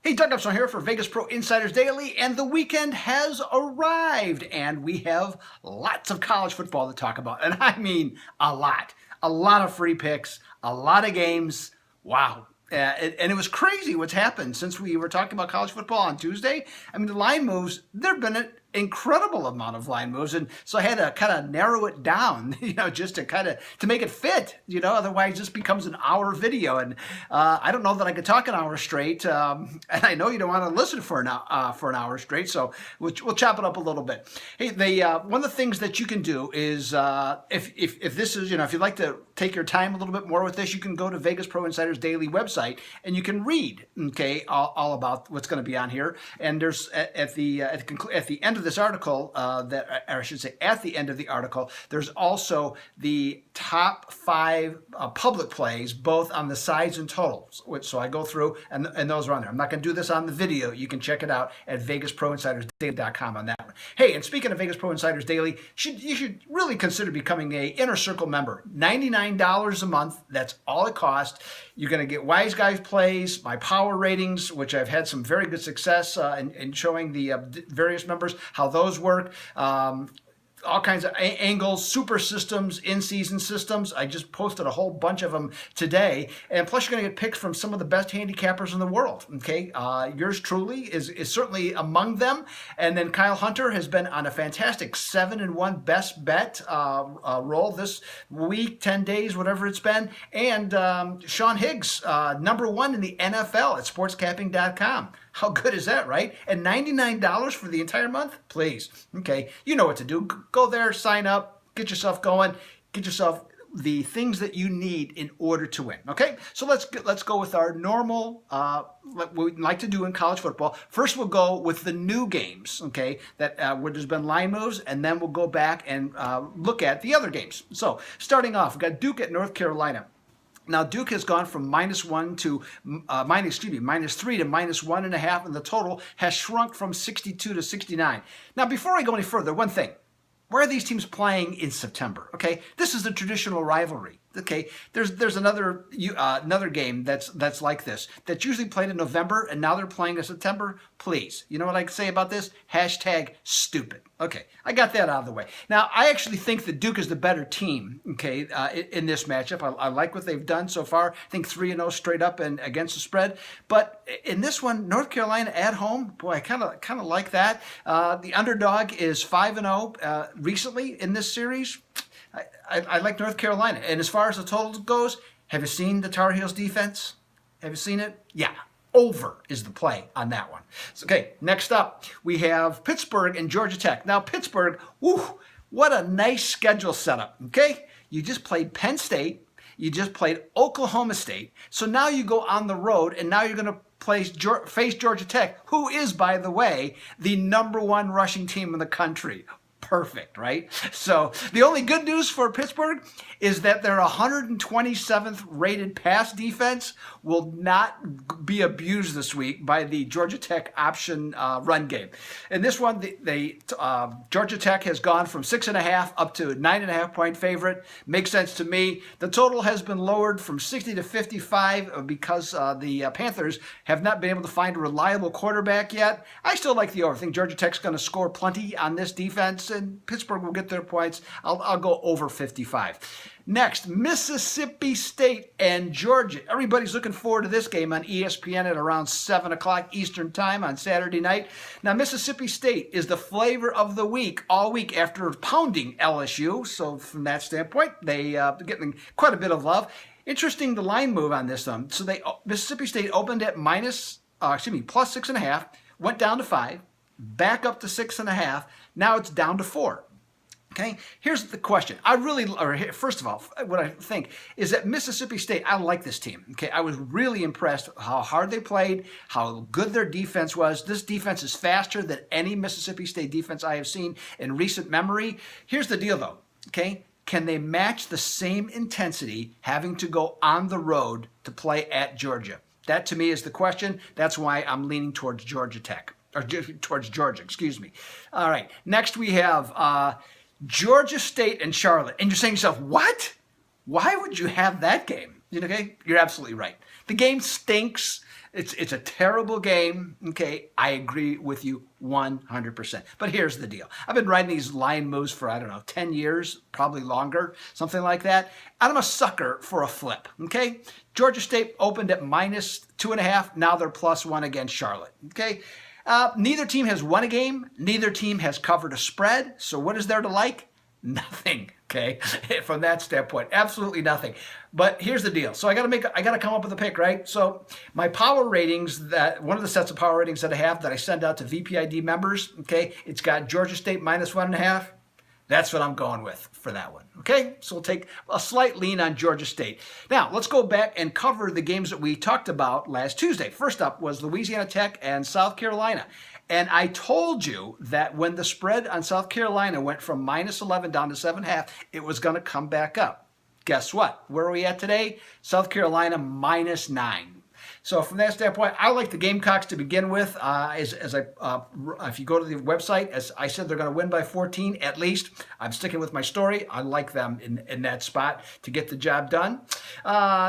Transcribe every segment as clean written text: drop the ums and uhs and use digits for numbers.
Hey, Doug Upson here for Vegas Pro Insiders Daily, and the weekend has arrived, and we have lots of college football to talk about, and I mean a lot. A lot of free picks, a lot of games. Wow. And it was crazy what's happened since we were talking about college football on Tuesday. I mean, the line moves, there have been an incredible amount of line moves, and so I had to kind of narrow it down, just to make it fit, otherwise this becomes an hour video, and I don't know that I could talk an hour straight, and I know you don't want to listen for an hour straight, so we'll chop it up a little bit. Hey, one of the things that you can do is, if this is, if you'd like to take your time a little bit more with this, you can go to Vegas Pro Insiders Daily website, and you can read, all about what's going to be on here, and there's at the end of this article, at the end of the article, there's also the top 5 public plays, both on the sides and totals. So I go through, and those are on there. I'm not going to do this on the video. You can check it out at VegasProInsidersDaily.com on that one. Hey, and speaking of Vegas Pro Insiders Daily, you should really consider becoming a Inner Circle member. $99 a month. That's all it costs. You're going to get Wise Guys plays, my power ratings, which I've had some very good success in showing the various members how those work. All kinds of angles, super systems, in-season systems. I just posted a whole bunch of them today. And plus, you're going to get picks from some of the best handicappers in the world. Okay, yours truly is certainly among them. And then Kyle Hunter has been on a fantastic 7-1 best bet roll this week, 10 days, whatever it's been. And Sean Higgs, #1 in the NFL at sportscapping.com. How good is that, right? And $99 for the entire month? Please. Okay, you know what to do. Go there, sign up, get yourself going, get yourself the things that you need in order to win. Okay, so let's go with our normal, what we like to do in college football. First, we'll go with the new games, okay, that where there's been line moves, and then we'll go back and look at the other games. So, starting off, we've got Duke at North Carolina. Now, Duke has gone from -3 to -1.5, and the total has shrunk from 62 to 69. Now, before I go any further, one thing. Where are these teams playing in September? Okay, this is the traditional rivalry. Okay, there's another game that's like this, that's usually played in November, and now they're playing in September. Please, you know what I say about this? #stupid. Okay, I got that out of the way. Now, I actually think that Duke is the better team, okay, in this matchup. I like what they've done so far. I think 3-0 straight up and against the spread. But in this one, North Carolina at home, boy, I kind of like that. The underdog is 5-0 recently in this series. I like North Carolina. And as far as the total goes, have you seen the Tar Heels defense? Have you seen it? Yeah. Over is the play on that one. So, okay, next up, we have Pittsburgh and Georgia Tech. Now, Pittsburgh, what a nice schedule setup, okay? You just played Penn State. You just played Oklahoma State. So now you go on the road, and now you're going to face Georgia Tech, who is, by the way, the #1 rushing team in the country. Perfect, right? So the only good news for Pittsburgh is that their 127th rated pass defense will not be abused this week by the Georgia Tech option run game. In this one, Georgia Tech has gone from 6.5 up to 9.5 point favorite. Makes sense to me. The total has been lowered from 60 to 55 because the Panthers have not been able to find a reliable quarterback yet. I still like the over. I think Georgia Tech's going to score plenty on this defense, and Pittsburgh will get their points. I'll go over 55. Next, Mississippi State and Georgia. Everybody's looking forward to this game on ESPN at around 7 o'clock Eastern Time on Saturday night. Now, Mississippi State is the flavor of the week all week after pounding LSU. So from that standpoint, they're getting quite a bit of love. Interesting, the line move on this one. So Mississippi State opened at plus 6.5, went down to 5, back up to 6.5. Now it's down to 4. Okay, here's the question. First of all, what I think is that Mississippi State, I like this team. Okay, I was really impressed how hard they played, how good their defense was. This defense is faster than any Mississippi State defense I have seen in recent memory. Here's the deal, though. Okay, can they match the same intensity having to go on the road to play at Georgia? That, to me, is the question. That's why I'm leaning towards Georgia Tech, or towards Georgia, excuse me. All right, next we have Georgia State and Charlotte. And you're saying to yourself, what? Why would you have that game? Okay, you're absolutely right. The game stinks. It's a terrible game. Okay, I agree with you 100%. But here's the deal. I've been riding these line moves for, I don't know, 10 years, probably longer, something like that. And I'm a sucker for a flip. Okay, Georgia State opened at -2.5. Now they're +1 against Charlotte. Okay, neither team has won a game. Neither team has covered a spread. So what is there to like? Nothing, okay? From that standpoint, absolutely nothing. But here's the deal. So I got to come up with a pick, right? So my power ratings, one of the sets of power ratings that I have that I send out to VPID members, okay? It's got Georgia State -1.5. That's what I'm going with for that one, okay? So we'll take a slight lean on Georgia State. Now, let's go back and cover the games that we talked about last Tuesday. First up was Louisiana Tech and South Carolina. And I told you that when the spread on South Carolina went from -11 down to 7.5, it was going to come back up. Guess what? Where are we at today? South Carolina -9. So from that standpoint, I like the Gamecocks to begin with. If you go to the website, as I said, they're going to win by 14 at least. I'm sticking with my story. I like them in that spot to get the job done.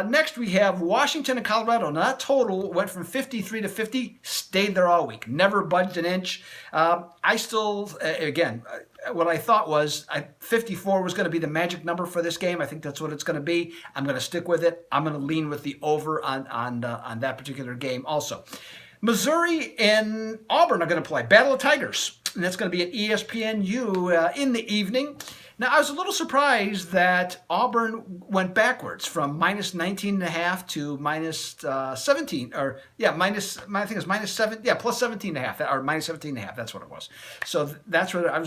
Next, we have Washington and Colorado. Now, that total went from 53 to 50, stayed there all week, never budged an inch. I still, again, what I thought was 54 was going to be the magic number for this game. I think that's what it's going to be. I'm going to stick with it. I'm going to lean with the over on that particular game also. Missouri and Auburn are going to play Battle of Tigers, and that's going to be at ESPNU in the evening. Now, I was a little surprised that Auburn went backwards from -19.5 to -17, or I think it's +17.5, or -17.5. That's what it was. So that's what I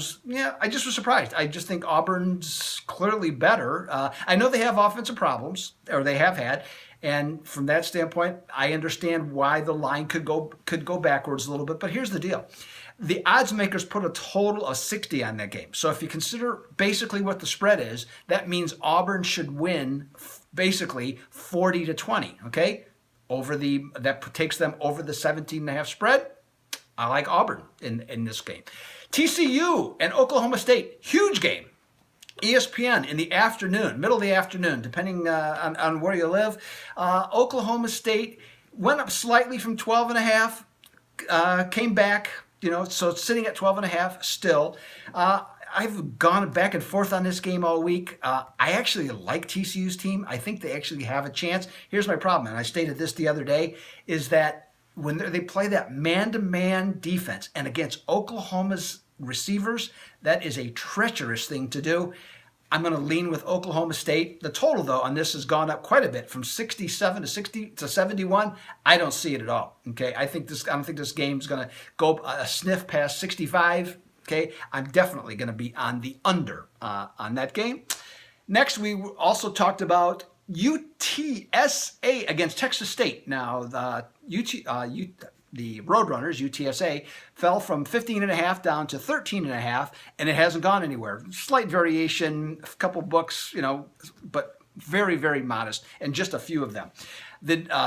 just was surprised. I just think Auburn's clearly better. I know they have offensive problems, or they have had. And from that standpoint, I understand why the line could go backwards a little bit. But here's the deal. The odds makers put a total of 60 on that game. So if you consider basically what the spread is, that means Auburn should win basically 40 to 20, okay? That takes them over the 17.5 spread. I like Auburn in this game. TCU and Oklahoma State, huge game. ESPN in the afternoon, middle of the afternoon, depending on where you live. Oklahoma State went up slightly from 12.5, came back, so it's sitting at 12.5 still. I've gone back and forth on this game all week. I actually like TCU's team. I think they actually have a chance. Here's my problem, and I stated this the other day, is that when they play that man-to-man defense, and against Oklahoma's receivers, that is a treacherous thing to do. I'm going to lean with Oklahoma State. The total, though, on this has gone up quite a bit, from 67 to 71. I don't see it at all. Okay, I don't think this game's going to go a sniff past 65. Okay, I'm definitely going to be on the under on that game. Next, we also talked about UTSA against Texas State. Now, the Roadrunners, UTSA, fell from 15.5 down to 13.5, and it hasn't gone anywhere. Slight variation, a couple books, but very, very modest, and just a few of them.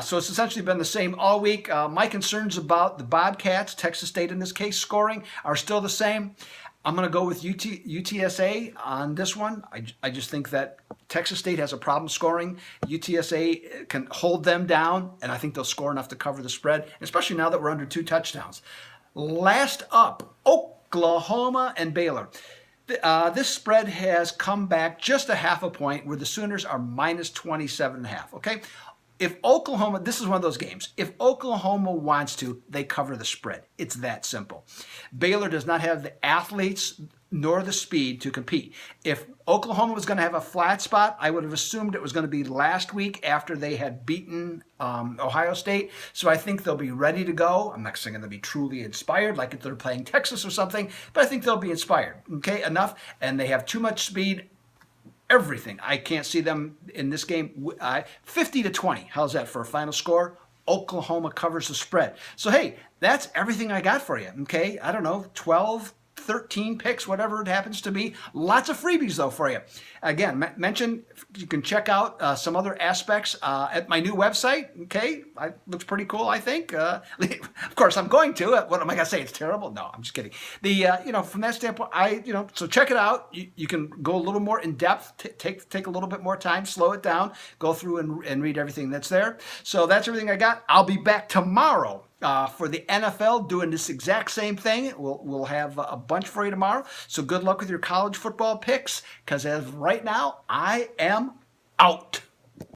So it's essentially been the same all week. My concerns about the Bobcats, Texas State in this case, scoring are still the same. I'm going to go with UTSA on this one. I just think that Texas State has a problem scoring. UTSA can hold them down, and I think they'll score enough to cover the spread, especially now that we're under 2 touchdowns. Last up, Oklahoma and Baylor. This spread has come back just a half a point, where the Sooners are -27.5, okay? If Oklahoma, this is one of those games, if Oklahoma wants to, they cover the spread. It's that simple. Baylor does not have the athletes nor the speed to compete. If Oklahoma was going to have a flat spot, I would have assumed it was going to be last week after they had beaten Ohio State. So I think they'll be ready to go. I'm not saying they'll be truly inspired, like if they're playing Texas or something, but I think they'll be inspired, okay, enough. And they have too much speed. Everything. I can't see them in this game. 50 to 20. How's that for a final score? Oklahoma covers the spread. So, hey, that's everything I got for you, okay? I don't know, 12, 13 picks, whatever it happens to be. Lots of freebies, though, for you. Again, mention you can check out some other aspects at my new website. Okay, looks pretty cool, I think. Of course, I'm going to. What am I going to say? It's terrible? No, I'm just kidding. From that standpoint, so check it out. You can go a little more in depth, take a little bit more time, slow it down, go through and read everything that's there. So that's everything I got. I'll be back tomorrow for the NFL doing this exact same thing. We'll have a bunch for you tomorrow. So good luck with your college football picks, because as of right now, I am out.